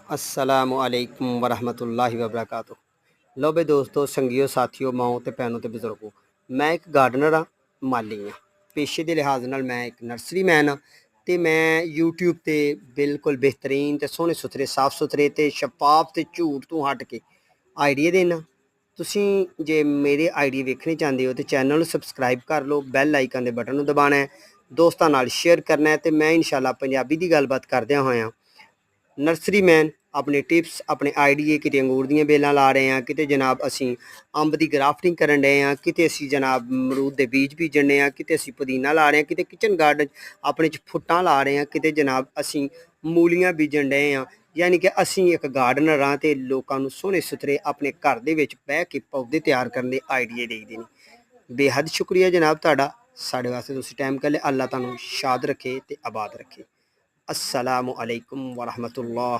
अस्सलामुअलैकुम वरहमतुल्लाहि वबरकातुह। लो बे दोस्तों, संगियो, साथियों, माओ ते भैनों ते बजुर्गों, मैं एक गार्डनर हाँ, माली हाँ। पेशे के लिहाज नाल मैं एक नर्सरी मैन हाँ ते मैं यूट्यूब ते बिल्कुल बेहतरीन ते सोहने सुथरे साफ सुथरे ते शफाफ ते झूठ तो हट के आइडिया देना। तुसीं जे मेरे आइडिया वेखने चाहते हो तो चैनल नूं सबसक्राइब कर लो, बैल आइकन के बटन नूं दबाना है, दोस्तां नाल शेयर करना है। तो मैं इंशाअल्लाह पंजाबी की गलबात करदियां होयां नर्सरी मैन अपने टिप्स अपने आइडिए किते अंगूर ਦੀਆਂ बेलां ला रहे हैं, किते जनाब असी अंब की ग्राफ्टिंग करन डे हैं, किते असी जनाब अमरूद के बीज बीजन डे हैं, किते असी पुदीना ला रहे हैं, किते किचन गार्डन अपने च फुट्टां ला रहे हैं, किते जनाब असी मूलियां बीजन डे हैं। यानी कि असी एक गार्डनर हाँ ते लोकां नूं सोहणे सुथरे अपने घर दे विच बह के पौधे तैयार करन दे आइडिए देईदे ने। बेहद शुक्रिया जनाब तुहाडा, साडे वास्ते तुसीं टाइम कड्ढ लिया। अल्लाह तुहानूं शाद रखे ते आबाद रखे। अस्सलामु अलैकुम वरहमतुल्लाह।